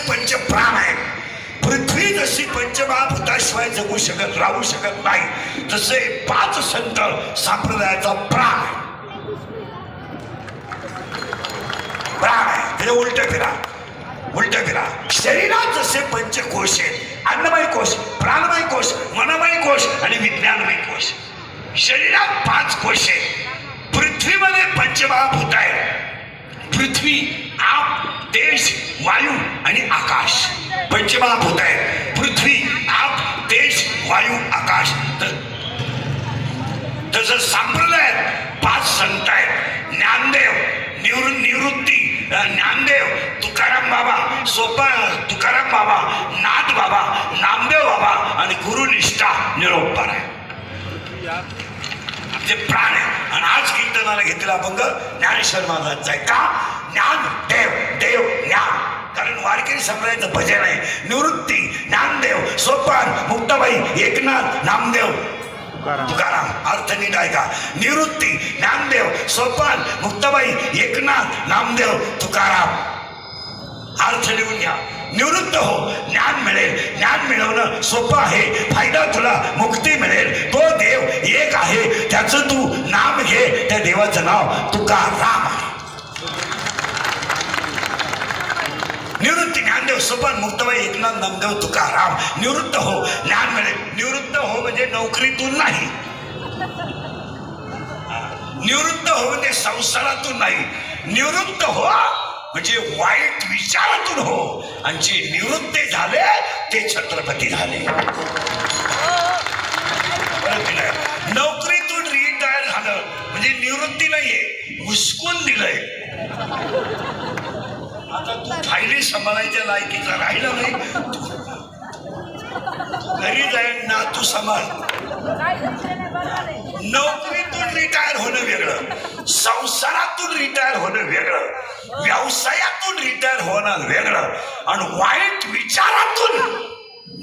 पंचप्राण आहे. पृथ्वी जशी पंचमहाभूताशिवाय जगू शकत राहू शकत नाही, तसे 5 संत संप्रदायाचा प्राण आहे. त्याच्या उलट फिरा. शरीरात जसे पंचकोश आहेत, अन्नमय कोश, प्राणमय कोश, मनमय कोश आणि विज्ञानमय कोश. शरीरात 5 कोश आहेत. पृथ्वीमध्ये पंचमहाभूत आहे. पृथ्वी, आप, तेज, वायू आणि आकाश पंचमहाभूत आहे. पृथ्वी, आप, तेज, वायू, आकाश. तसं संप्रदायात 5 संत आहेत. ज्ञानदेव, निवृत्ती, ज्ञानदेव, तुकाराम बाबा, सोपा तुकाराम बाबा, नाथ बाबा, नामदेव बाबा आणि गुरुनिष्ठा निरोपर आहे. ते प्राण आहे. आणि आज कीर्तनाला घेतलेला अभंग ज्ञानेश्वर महाराजांचा आहे. का? ज्ञान देव, देव ज्ञान. कारण वारकरी संप्रदायाचं भजन आहे. निवृत्ती, ज्ञानदेव, सोपान, मुक्ताबाई, एकनाथ, नामदेव, तुकाराम. अर्थ नीट आहे का? निवृत्ती, ज्ञानदेव, सोपान, मुक्ताबाई, एकनाथ, नामदेव, तुकाराम. अर्थ लिहून घ्या. निवृत्त हो, ज्ञान मिळेल. ज्ञान मिळवणं सोपं आहे. फायदा तुला मुक्ती मिळेल. तो देव एक आहे, त्याचं तू नाम घे. त्या देवाचं नाव तुकाराम. निवृत्ती, ज्ञानदेव, सोपान, मुक्ताबाई, एकनाथ, नामदेव, तुकाराम. निवृत्त हो, ज्ञान मिळेल. निवृत्त हो म्हणजे नोकरीतून नाही. निवृत्त हो म्हणजे संसारातून नाही. निवृत्त हो म्हणजे वाईट विचारातून हो. आणि जे निवृत्त झाले ते छत्रपती झाले. नोकरीतून रिटायर झालं म्हणजे निवृत्ती नाहीये, हुसकून दिलंय. आता तू फायली सांभाळायच्या लायकीचा राहिला नाही. घरी जाईल ना, तू सांभाळ. नोकरीतून रिटायर होणं वेगळं, संसारातून रिटायर होणं वेगळं, व्यवसायातून रिटायर होणं वेगळं आणि वाईट विचारातून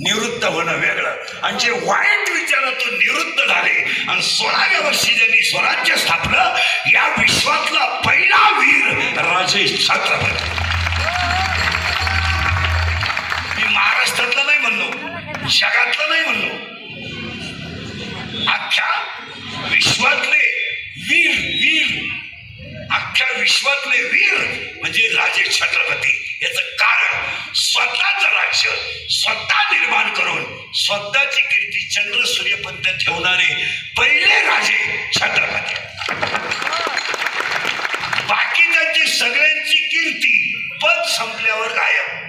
निवृत्त होणं वेगळं. आणि जे वाईट विचारातून निवृत्त झाले आणि 16व्या वर्षी ज्यांनी स्वराज्य स्थापलं, या विश्वातला पहिला वीर राजे छत्रपती. मी महाराष्ट्रातलं नाही म्हणलो, जगातलं नाही म्हणलो, अख्ख्या विश्वातले वीर, अख्ख्या विश्वातले वीर म्हणजे राजे छत्रपती. याचं कारण स्वतःचं राज्य स्वतः निर्माण करून स्वतःची कीर्ती चंद्र सूर्यपंत ठेवणारे पहिले राजे छत्रपती. बाकीच्यांची सगळ्यांची कीर्ती पद संपल्यावर गायब.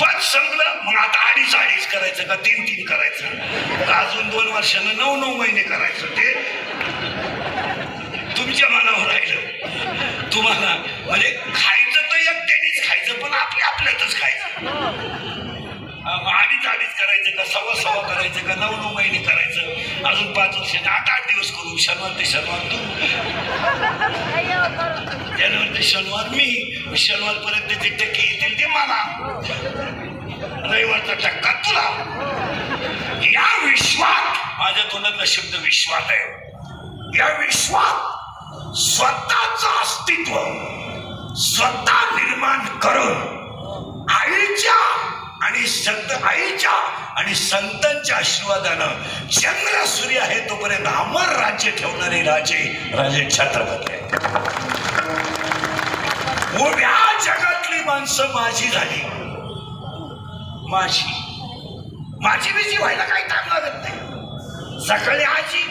पद संपलं मग आता 2.5 करायचं का 3 करायचं, अजून 2 वर्षानं 9 महिने करायचं. ते तुमच्या मनावर राहिलं. तुम्हाला म्हणजे खायचं तर एकट्यानेच खायचं, पण आपल्यातच खायचं. 2.5 करायचं का 1.25 करायचं का 9 महिने करायचं, अजून 5 वर्ष 8 दिवस करू. शनिवार ते शनिवार तू, जानेवारी ते शनिवार मी, शनिवार पर्यंत जे टक्के येतील ते मला, रविवारचा टक्का तुला. या विश्वात, माझ्या तोंडातला शब्द विश्वात आहे, या विश्वात स्वतःचं अस्तित्व स्वतः निर्माण करून आईच्या आणि संतांच्या आशीर्वादानं चंद्र सूर्य आहे तोपर्यंत अमर राज्य ठेवणारे राजे छत्रपती आहे. उभ्या जगातली माणसं माझी झाली. माझी बिजी व्हायला काही टाइम लागत नाही. सकाळी आजी,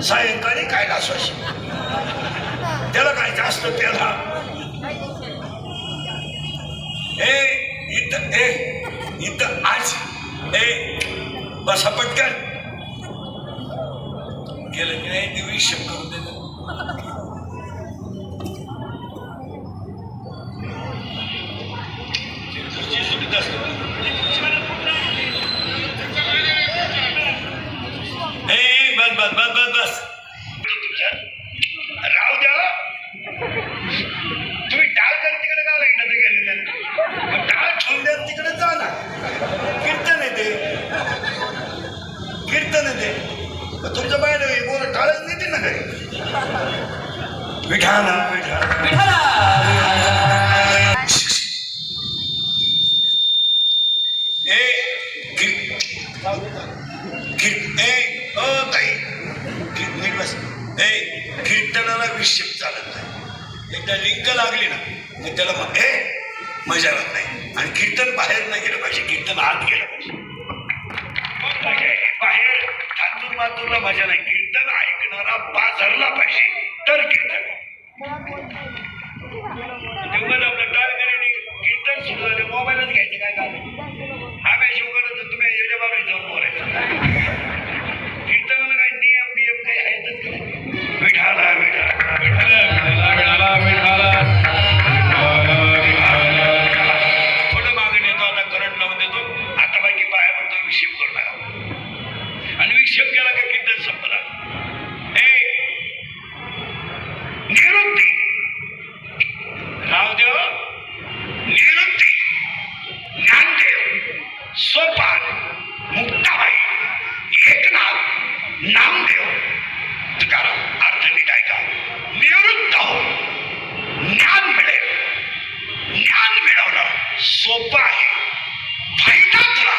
सायंकाळी कैलासवासी. त्याला काय जास्त त्याला इथं आज बसा पटकन गेलं की नाही दिवशी शब्द होते. बस राहू द्या. तुम्ही टाळ कर तिकडे का लागेल, टाळ ठेवून द्या तिकडे जा ना. कीर्तन येते तुमच्या बाहेर बोल टाळच नेते ना घरी. विठाला विठाला विठाला ए ताई नीट बस. कीर्तनाला विक्षेप चालत नाही. एकदा लिंक लागली ना तर त्याला मजा येत नाही. आणि कीर्तन बाहेर नाही गेलं पाहिजे, कीर्तन आत गेलं पाहिजे. बाहेर ठातूर मातूरला मजा नाही. कीर्तन ऐकणारा बाजारला पाहिजे तर कीर्तन. तेव्हा आपलं टाळकरी कीर्तन सुरू झालं मोबाईलच घ्यायचे काय झालं. हा मॅच उघडत तुम्ही येड्या बाबरी जाऊन बोलायचं. कीर्तनाला काही नियम बियम काही आहेतच का नाही. विठाला विठाला विठाला विठाला विठाला. थोडं मागे नेतो आता, करंट लावून देतो. आता बाकी पाया पडतो, विक्षेप करू नका. आणि विक्षेप केला का कीर्तन संपला. निवृत्ती रावदेव, निवृत्ती, ज्ञानदेव, सोपान, मुक्ताबाई, एकनाथ, नामदेव, तुकाराम. अर्थ नीट ऐका. निवृत्त हो, ज्ञान मिळेल. ज्ञान मिळवणं सोपं आहे. फायदा तुला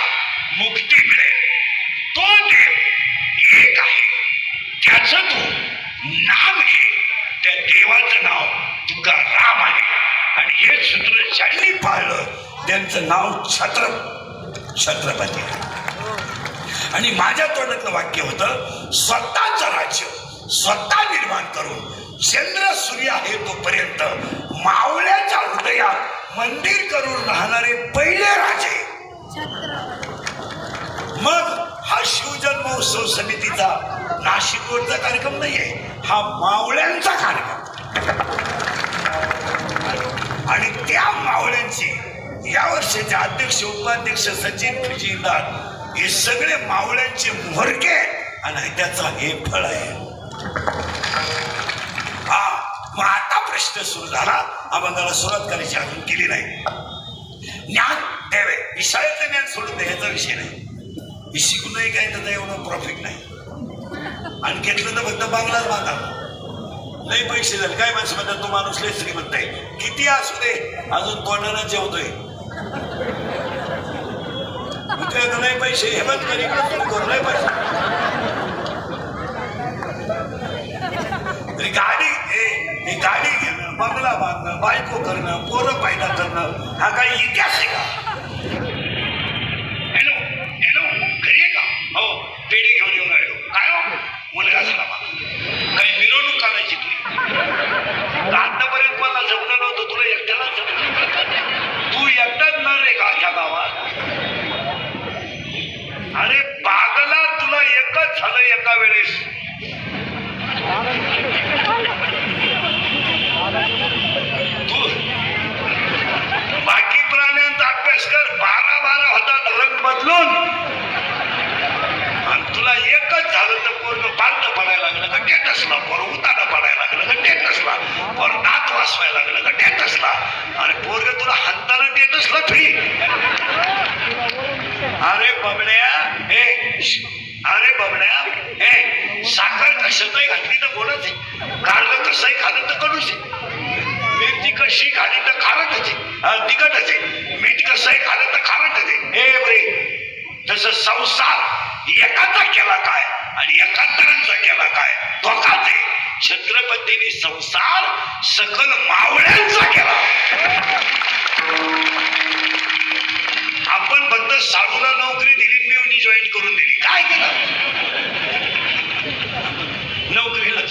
मुक्ती मिळेल. तो देव एक आहे, त्याचं तू नाम घे. त्या देवाचं नाव तुकाराम आहे. आणि हे सूत्र ज्यांनी पाळलं त्यांचं नाव छत्रपती. आणि माझ्या तोंडातलं वाक्य होतं, स्वतःचं राज्य स्वतः निर्माण करून चंद्र सूर्य आहे तोपर्यंत मावळ्याच्या हृदयात मंदिर करून राहणारे पहिले राजे. मग हा शिवजन्मोत्सव समितीचा नाशिकवरचा कार्यक्रम नाहीये, हा मावळ्यांचा कार्यक्रम. आणि त्या मावळ्यांची या वर्षाचे अध्यक्ष उपाध्यक्ष सचिन फिजीदार हे सगळे मावळ्यांचे म्होरके आणि त्याचा हे फळ आहे. हा मग आता प्रश्न सुरू झाला. अभंगाला सुरुवात करायची अजून केली नाही. ज्ञान द्यावे, ही शाळेतलं ज्ञान सोडून द्यायचा विषय नाही. ही शिकूनही काय त्याचा एवढं प्रॉफिट नाही. आणि घेतलं तर फक्त बांगलाच बांधा. लई पैसे झाले काय माणसं म्हणतात, तो माणूस लय श्रीमंत आहे. किती असू दे, अजून तोंडानं जेवतोय. नाही पैसे हे बंद कर, इकडे सुरू करू. नाही पैसे गाडी गाडी घेणं, बंगला बांधणं, बायको करणं, पोरं पैदा करणं, हा काही इतिहास आहे का? हॅलो हॅलो, घरी आहे का? हो, पेढे घेऊन येऊन राहिलो. काय हो, मुलगा झाला मला. काही मिरवणूक काढायची तुला. आतापर्यंत मला जमलं नव्हतं, तुला एकट्याला जमलं. तू एकटाच न रे का अख्या गावात. अरे पागला, तुला एकच झालं एका वेळेस. तू बाकी प्राण्यांचा अभ्यास कर. 12 होतात रंग बदलून. आणि तुला एकच झालं तर पोरग पालत पडायला लागलं का टेटसला, पोर उताना पडायला लागलं का टेटसला, पोर दात वाचवायला लागलं का टेटसला. आणि पोरग तुला हाताना टेटसला फ्री. अरे बबड्या, अरे बबड्या, साखर कशातही घातली तर गोडच आहे, कारलं कसंही खाल्लं तर कडूच आहे, मिरची कशी खाली तर खारटच आहे, तिखटच आहे, मीठ कसंही खाल्लं तर खारटच आहे. हे बरे, तसं संसार एकाचा केला काय आणि एकांतरांचा केला काय, धोकाच आहे. छत्रपतींनी संसार सकल मावळ्यांचा केला. आपण फक्त साधूला नोकरी दिली, मेवणी जॉईन करून दिली. काय केलं? नोकरीला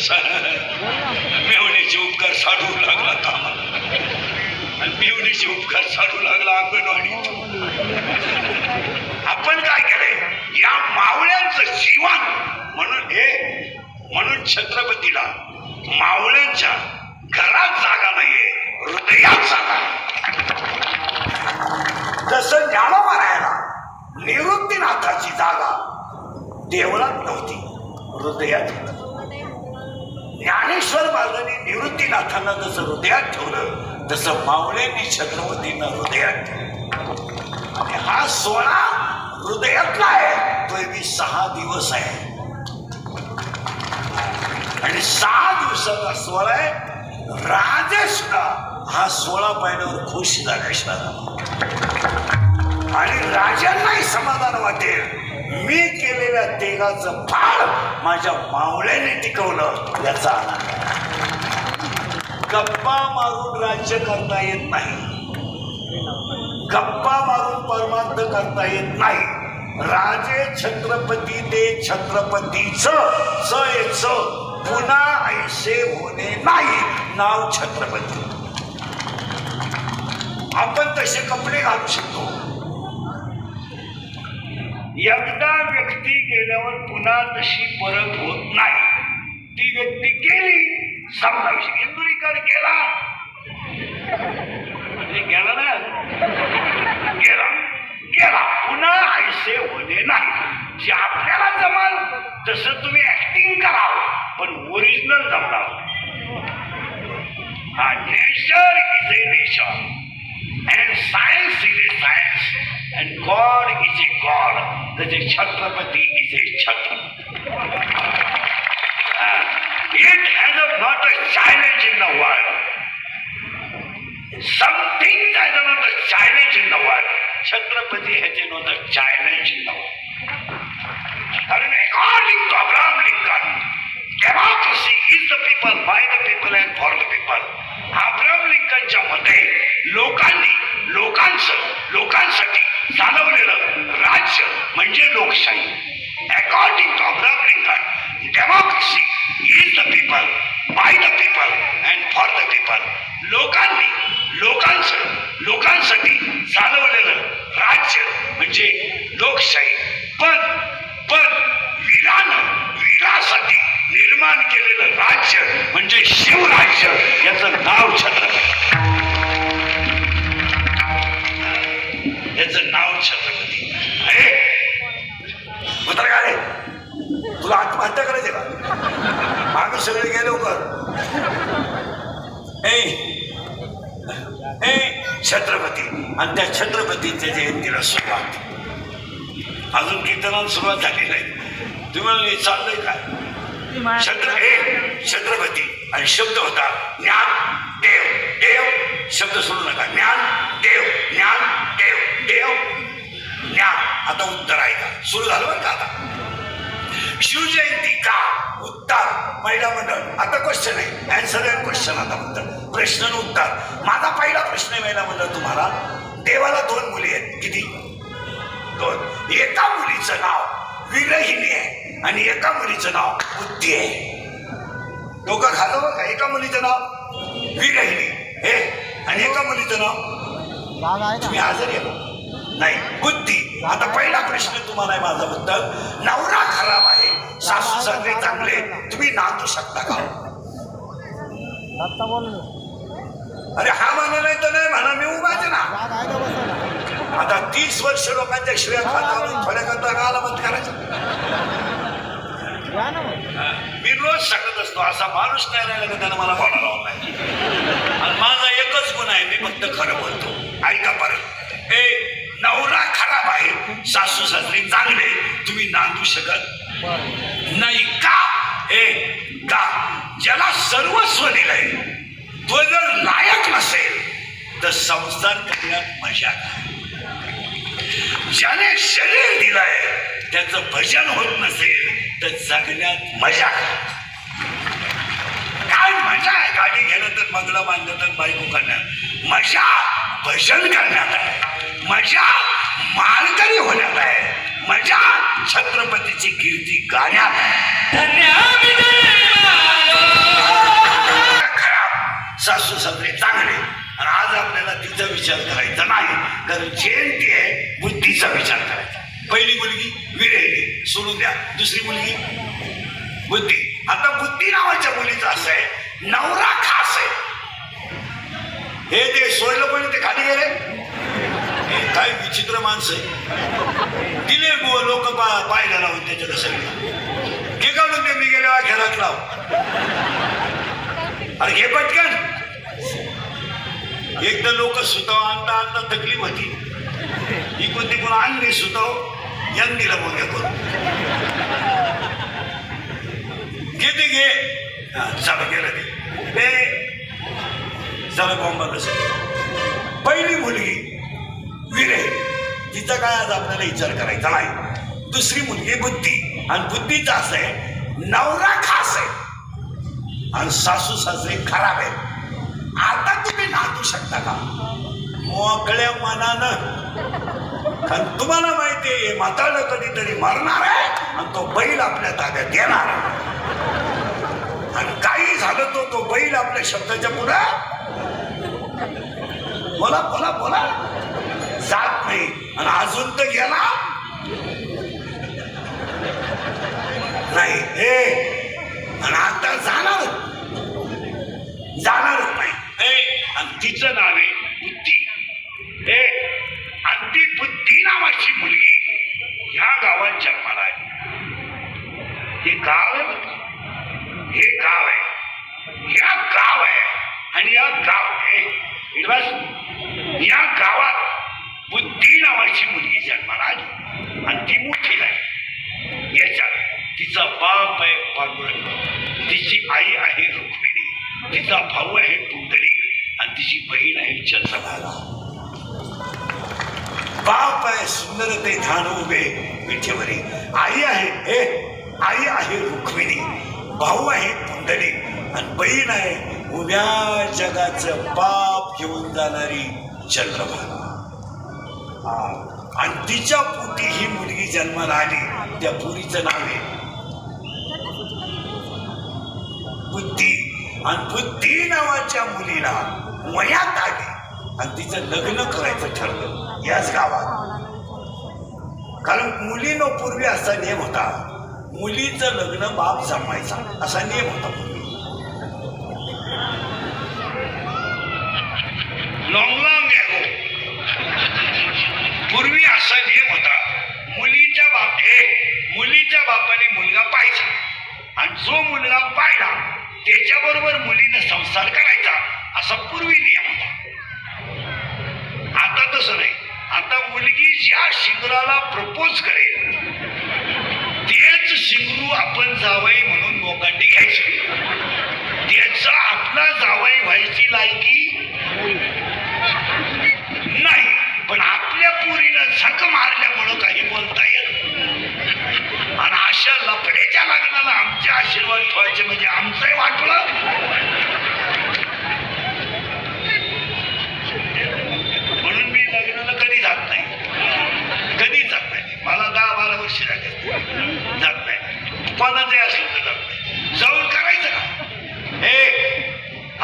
मेवणीचे उपकार साधू लागला कामाला, आणि मेवणीचे उपकार साधू लागला अंगणवाडी. आपण काय केलंय? या मावळ्यांचं जीवन म्हणून छत्रपतीला मावळ्यांच्या घरात जागा नाहीये, हृदयात जागा. जसं ज्ञानोबा निवृत्तीनाथाची जागा देवळात नव्हती, हृदयात होती. ज्ञानेश्वर महाराजांनी निवृत्तीनाथांना जसं हृदयात ठेवलं, तसं मावळ्यांनी छत्रपतींना हृदयात ठेवलं. आणि हा सोहळा हृदयातला आहे, तो मी 6 दिवस आहे. आणि 6 दिवसाचा सोहळा आहे. सुद्धा हा 16 पायऱ्यावर खुश झाला. आणि राजांनाही समाधान वाटेल मी केलेल्या तेगाचं फाळ माझ्या मावळ्याने टिकवलं याचा आनंद. गप्पा मारून राज्य करता येत नाही, गप्पा मारून परमार्थ करता येत नाही. राजे छत्रपती ते छत्रपतीच पुन्हा ऐसे होणे नाही. नाव छत्रपती. आपण तसे कपडे घालू शकतो. एकदा व्यक्ती गेल्यावर पुन्हा तशी परत होत नाही. ती व्यक्ती गेली समजा विषय. इंदुरीकर गेला, गेला ना, गेला गेला पुन्हा ऐसे होणे नाही. जे आपल्याला जमल तसं तुम्ही ऍक्टिंग करावं, पण ओरिजिनल जमणार. हा nature is a nature and science is a science and God is a God. That is Chhatrapati is a Chhatrapati. It has not a challenge in the world. Some things are not a challenge in the world. Chhatrapati has not a challenge in the world. And according to Abraham Lincoln, democracy is the people, by the people and for the people. Abraham लिंकनच्या मते लोकांसाठी चालवलेलं राज्य म्हणजे लोकशाही. According to Abraham Lincoln, democracy is the people, by the people and for the people. लोकांसाठी चालवलेलं राज्य म्हणजे लोकशाही. पण वीरासाठी निर्माण केलेलं राज्य म्हणजे शिवराज्य. याचं नाव छत्रपती. याचं नाव छत्रपती. अरे तुला आत्महत्या करायची का? आम्ही सगळे गेलो कर. छत्रपती. आणि त्या छत्रपतीच्या जयंतीला सुरुवात. अजून कीर्तनाला सुरुवात झाली नाही. तुम्हाला चाललंय काय? छत्रपती आणि शब्द होता ज्ञान देव. देव शब्द सोडू नका. ज्ञान देव, ज्ञान देव, देव ज्ञान. आता उत्तर आहे का? सुरू झालं बरं का? आता शिवजयंती का? उत्तर महिला मंडळ. आता क्वेश्चन आहे, आन्सर अँड क्वेश्चन. आता उत्तर, प्रश्न आणि उत्तर. माझा पहिला प्रश्न आहे महिला मंडळ तुम्हाला. देवाला 2 मुली आहेत. किती? 2. एका मुलीचं नाव विरहिणी आहे आणि एका मुलीचं नाव बुद्धी आहे. डोकं खालं बघा. एका मुलीचं नाव विरहिणी हे आणि एका मुलीचं नाव तुम्ही हजर आहे नाही, बुद्धी. आता पहिला प्रश्न तुम्हाला आहे माझा बद्दल. नवरा खराब आहे, सासू सासरे चांगले, तुम्ही नांदू शकता का? अरे हा म्हणा नाही तर नाही म्हणा, मी उभाच ना. आता 30 वर्ष लोकांच्या शिव्या खातावर थोड्या करता गाला बंद करायचं. मी रोज सांगत असतो, असा माणूस नाही राहिला का त्यानं मला बोलायला लावून नाही. आणि माझा एकच गुण आहे, मी फक्त खरं बोलतो. ऐका परत. नवरा खराब आहे, सासू सासरी चांगले, तुम्ही नांदू शकत नाही का? का ज्याला सर्वस्व दिलंय तो जर लायक नसेल तर संसार करण्यात मजा नाही. ज्याने शरीर दिलंय त्याचं भजन होत नसेल तर जगण्यात मजा काय? मजा आहे गाडी घेणं तर बंगला बांधलं तर बायको करण्यात. मजा भजन करण्यात आहे, मजा मालकरी होण्यात आहे, मजा छत्रपतीची कीर्ती गाण्यात आहे. खराब, सासू सासरे चांगले. आणि आज आपल्याला तिचा विचार करायचा नाही, कारण जयंती आहे, बुद्धीचा विचार करायचा. पहिली मुलगी विरहिणी, सोडून द्या. दुसरी मुलगी बुद्धी. आता बुद्धी नावाच्या मुलीचं असं आहे, नवरा खास आहे. हे ते सोडलं पण ते खाली गेले. काय विचित्र माणसं आहे. दिले लोक पाहायला लावून त्याच्यात सगळं घे काढून ते. मी गेल्या घरात लाव. अरे घे पटकन. एकदा लोक सुताव आणता आणता तकलीफ होती. इकडून तिकडून आणली सुताव, यान दिला बोलण्या करून. घे ते घे. चालू केलं ते. चला बॉम्बाला पहिली मुलगी विरे, तिचा काय आज आपल्याला विचार करायचा नाही. दुसरी मुलगी बुद्धी, आणि बुद्धीचा असं आहे नवरा खास आहे आणि सासू सासरे खराब आहे. आता तुम्ही नांदू शकता का मोकळ्या मनानं? कारण तुम्हाला माहिती आहे म्हातारं कधीतरी मरणार आहे आणि तो बैल आपल्या ताब्यात येणार, आणि काही झालं तो बैल आपल्या शब्दाच्या पुढं बोला बोला बोला जात नाही, आणि अजून तर गेला नाही हे, आणि आता जाणारच नाही. आणि तिचं नाव आहे बुद्धी. आणि ती बुद्धी नावाची मुलगी ह्या गावात जन्माला आहे. हे गाव आहे, हे गाव आहे, या गाव आहे, आणि या गावात बुद्धी नावाची मुलगी जन्माला आली आणि ती मोठी झाली. याच्यात तिचा बाप आहे पांडुरंग, तिची आई आहे रुक्मिणी, तिचा भाऊ आहे पुंडलिक, आणि तिची बहीण आहे चंद्रभागा. बाप आहे सुंदर ते ध्यान उभे विठेवरी, आई आहे रुक्मिणी, भाऊ आहे पुंडलिक, आणि बहीण आहे उभ्या जगाचं पाप घेऊन जाणारी चंद्रभागा. आणि तिच्या पोटी ही मुलगी जन्माला आली. त्या पुरीचं नाव आहे बुद्धी. आणि बुद्धी नावाच्या मुलीला वयात आली आणि तिचं लग्न करायचं ठरलं याच गावात. कारण मुलीनं पूर्वी असा नियम होता, मुलीचं लग्न बाप जमायचा असा नियम होता पूर्वी. पूर्वी असा नियम होता, मुलीच्या बापाने मुलगा पाहायचा, आणि जो मुलगा पाहिला त्याच्याबरोबर मुलीने संसार करायचा असा पूर्वी नियम होता. आता तसं नाही. आता मुलगी ज्या शिंगराला प्रपोज करेल तेच शिंगरू आपण जावई म्हणून लोकांनी घ्यायचे. त्याचा आपला जावई व्हायची लायकी नाही, पण आपल्या पोरीनं झक मारल्यामुळं काही बोलता येत. आणि अशा लफड्याच्या लग्नाला आमचे आशीर्वाद ठेवायचे म्हणजे आमचंही वाटलं. म्हणून मी लग्नाला कधी जात नाही. मला 10-12 वर्ष झाले जात नाही. कोणाचंही असलं तर जात नाही. जाऊन करायचं का?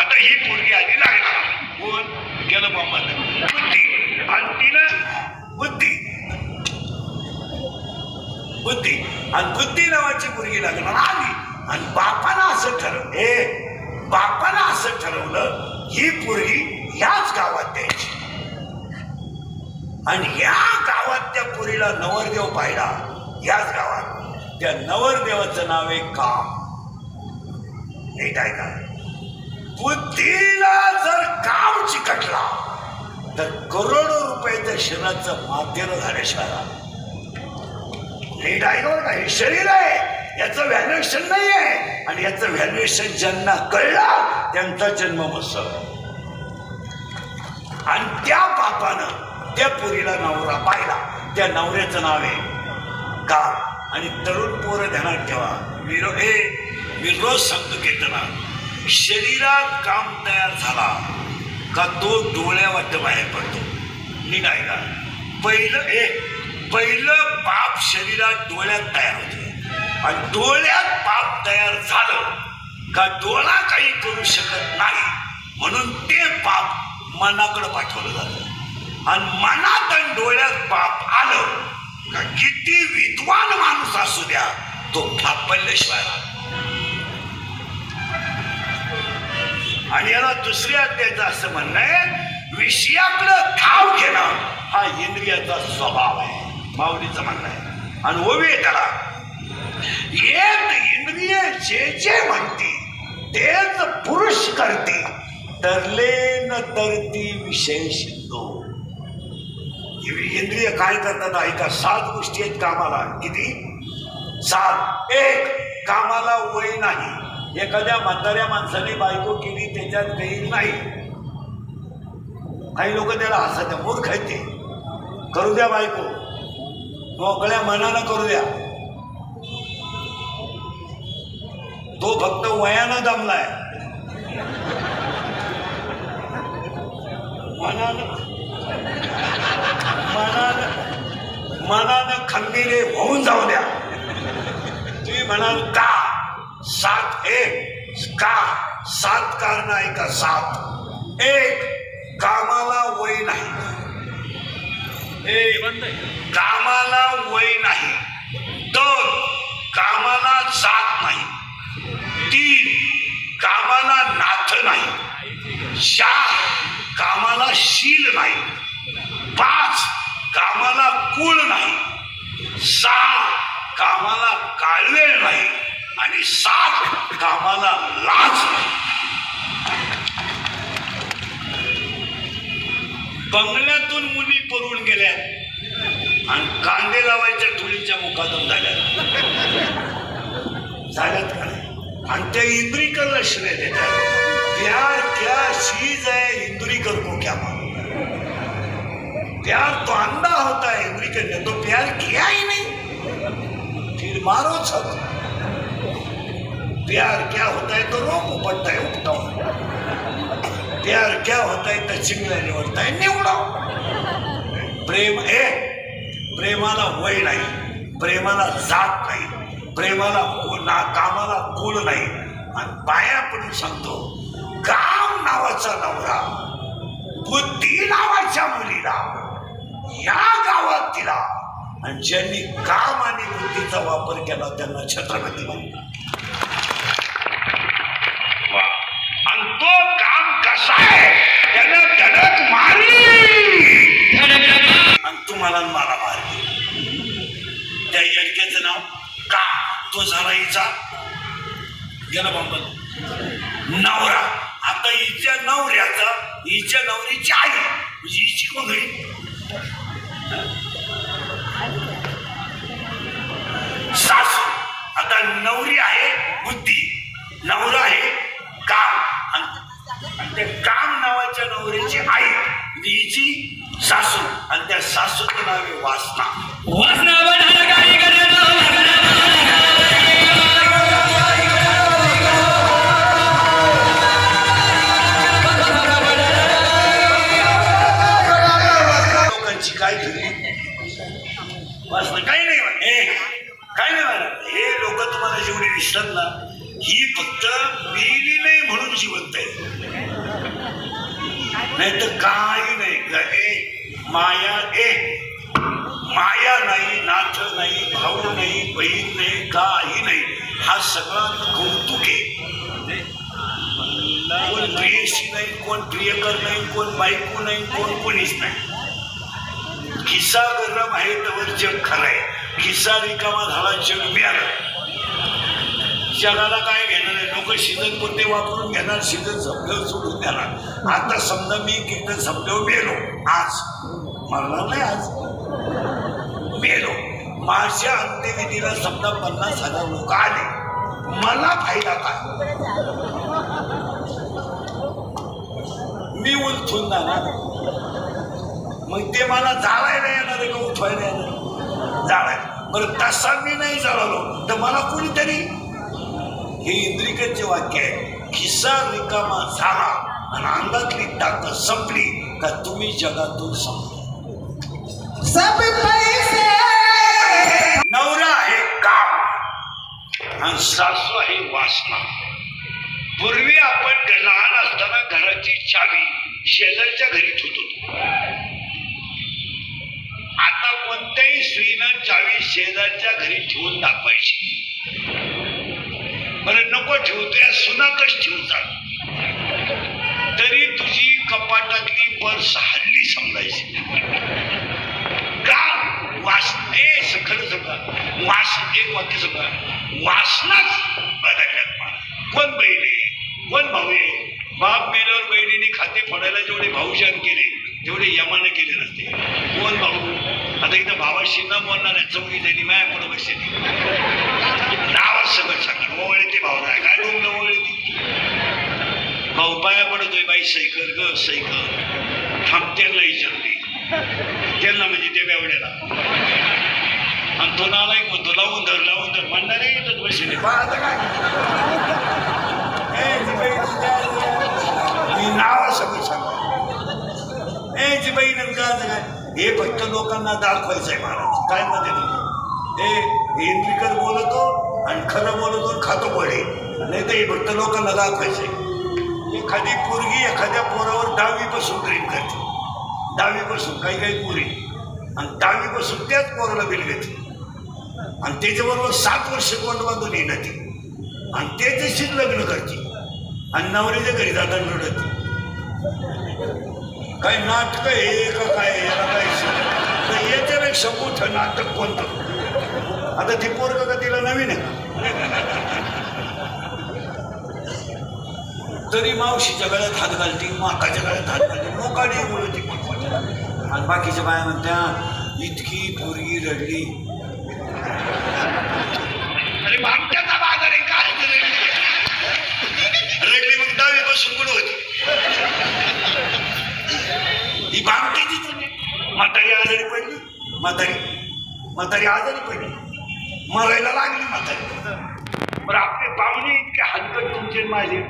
आता ही पोरगी आधी लागणार कोण गेलं बॉम्बाला बुद्धी, आणि तिनं बुद्धी आणि बुद्धी नावाची मुलगी लागणार आली. आणि बापानं असं ठरवलं ही पोरगी याच गावात द्यायची. आणि या गावात त्या पोरीला नवरदेव पाहिला. याच गावात त्या नवरदेवाचं नाव आहे काम. नीट आहे का? बुद्धीला जर काम चिकटला तर करोडो रुपयाच्या शरीराचं माध्यम झाल्याशिवाय. नीट आहे का? हे शरीर आहे, याचं व्हॅल्युएशन नाही आहे, आणि याचं व्हॅल्युएशन ज्यांना कळलं त्यांचा जन्म महोत्सव. आणि त्या बापानं त्या पोरीला नवरा पाहिला. त्या नवऱ्याचं नाव आहे काम. आणि तरुण पोरं ध्यानात ठेवा, मी रोज सांगतो घेताना, शरीरात काम तयार झाला का तो डोळ्यावाट बाहेर पडतो. नीट आहे का? पहिलं पाप शरीरात डोळ्यात तयार होते, आणि डोळ्यात पाप तयार झालं का डोळा काही करू शकत नाही, म्हणून ते पाप मनाकडे पाठवलं जातं. आणि मनात आणि डोळ्यात पाप आलं का किती विद्वान माणूस असू द्या तो पाप पडल्याशिवाय. आणि याला दुसऱ्या अध्यायाचं असं म्हणणं आहे, विषयाकडं धाव घेणं हा इंद्रियाचा स्वभाव आहे, माऊलीचं म्हणणं आहे. आणि ओवी आहे त्याला, एक इंद्रिय जे म्हणते तेच पुरुष करते, तरले न तरती विषय शिंदो. इंद्रिय काय करतात ऐका. 7 गोष्टी आहेत कामाला. किती? 7. 1. कामाला वय नाही. एखाद्या म्हाताऱ्या माणसाने बायको केली त्याच्यात काही नाही. काही लोक त्याला हसत मूर्ख आहेत ते. करू द्या बायको, मोकळ्या मनानं करू द्या. तो फक्त वयानं दमलाय, मनानं खंबीरे होऊन जाऊ द्या. तुम्ही म्हणाल का 7 1 का 7 कारण आहे का? 7 1 कामाला वय नाही, कामाला वय नाही. 2 कामाला जात नाही. 3 कामाला नाथ नाही. 4 कामाला शील नाही. 5 कामाला कुळ नाही. 6 कामाला काळवेळ नाही. आणि 7 कामाला लाज नाही. बंगल्यातून मुली पळून गेल्या आणि कांदे लावायच्या टोळीच्या मुखातून झाल्यात का नाही? आणि त्या इंद्रिकरला श्रेय देतात. प्यार क्या चीज है इंद्रिकर को क्या मालूम. प्यार तो अंधा होता है, इंद्रिकर ने तो प्यार किया ही नहीं, फिर मारो सब. प्यार क्या होता है तो रोप उपटता है, उपटाओ. प्यार क्या होता है तो चिंगला निवडता है, निवडाओ. प्रेम प्रेमाला वय नाही, प्रेमाला जात नाही, प्रेमाला कामाला कुळ नाही. आणि पाया पडून सांगतो, काम नावाचा नवरा बुद्धी नावाच्या मुलीला या गावात दिला, आणि ज्यांनी काम आणि बुद्धीचा वापर केला त्यांना छत्रपती म्हणतात. आणि तो काम कसा आहे, त्यानं धडक मारली आणि तुम्हाला मला मारली. त्या यज्ञाचं नाव का, तो झाला हिचा गेला बाबा नवरा. आता हिच्या नवऱ्याचा, हिच्या नवरीची आई म्हणजे हिची कोण होईल? सासू. आता नवरी आहे बुद्धी, नवरा आहे काम, आणि त्या काम नावाच्या नवरीची आई म्हणजे हिची सासू, आणि त्या सासूचं नाव आहे वासना. वासना काय ठरली वासना काही नाही काय नाही म्हणत. हे लोक तुम्हाला जेवढी दिसतात ना, ही फक्त मेली नाही म्हणून जिवंत आहे, नाही तर काही नाही. माया माया नाही, नाथ नाही, भाऊ नाही, बहीण नाही, काही नाही. हा सगळा कौतुक आहे. कोण प्रियशी नाही, कोण प्रियकर नाही, कोण बायको नाही, कोण कोणीच नाही. खिस्सा गरम आहे तर जग खरंय, खिस्सा रिकामा झाला जग मिळालं. जगाला काय घेणार आहे? लोक सीझन कोणते वापरून घेणार, सीझन संपल्यावर सोडून देणार. आता समजा मी कीर्तन संपल्यावर मेलो, आज मरणार नाही, आज मेलो, माझ्या अंत्यविधीला समजा 50,000 लोक आले, मला फायदा काय? मी उलथून जाणार, मग ते मला जाळायला येणार आहे का उठवायला येणार? जाळायला. बरं तसा मी नाही जाळलो तर मला कोणीतरी, हे इंद्रिकांचे वाक्य आहे. खिस्सा रिकामा झाला आणि अंगातली ताकद संपली का तुम्ही जगातून संपला. नवरा आहे काम आणि सासू आहे वासना. पूर्वी आपण लहान असताना घराची चावी शेजारच्या घरी ठेवत होतो. आता कोणत्याही स्त्रीनं चावी शेजारच्या घरी ठेवून दाखवायची. बरं नको ठेवतोय, सुनाकच ठेवतात, तरी तुझी कपाटातली पर्स हल्ली समजायची का? वासने खरं समजा, एक वाक्य समजा, वासनाच बदलल्यात. कोण बहीण आहे, कोण भाऊ आहे? बाप मेल्यावर बहिणीने खाते फोडायला जेवढे भाऊशान केले तेवढे यमाने केले नसते. कोण भाऊ? आता इथं भावाशी न बोलणार आहे, चौकी त्यांनी माया पुढे बसते, नावात सगळं सांगा ओवळी ते भाऊ नाही काय डोंगलं ओवळी ती. भाऊ पाया पडतोय, बाई सैकर ग सैकर, थांब त्यांना विचारते, त्यांना म्हणजे ते बेवड्याला. आणि तो नालायक म्हणतो लावून धर म्हणणार आहे इथंच बसले आता काय मी नाव सगळं सांगा जी बाई नेमकं काय हे फक्त लोकांना दाखवायचंय महाराज. काय मध्ये हे इंद्रिकल बोलतो आणि खरं बोलतो खातो पडे, नाही तर हे फक्त लोकांना दाखवायचंय. एखादी पोरगी एखाद्या पोरावर 10वी पासून प्रेम करते, 10वी पासून काही पोरी, आणि 10वी पासून त्याच पोराला बिल घेते आणि त्याच्याबरोबर 7 वर्ष कोंड बांधून येणार ती आणि त्याच्याशीच लग्न करते आणि नवऱ्याच्या घरी जाताना रडते. काय नाटक आहे का काय, याला काय याच्यापेक्षा मोठं नाटक कोणतं. आता ती पोरग का तिला नवीन आहे तरी मावशीच्या गळ्यात हात घालती, माताच्या गळ्यात हात घालती, मोकाडी बोलती. आणि बाकीच्या बाया म्हणत्या इतकी पोरगी रडली. अरे भामट्याचा बाजार आहे काय रडली मग 10वी पासून कुठं होती ही भामट्याचीच होती. म्हातारी आजारी पडली, म्हातारी आजारी पडली, मरायला लागली म्हातारी. बरं आपले पाहुणे इतके हलकट तुमचे माझे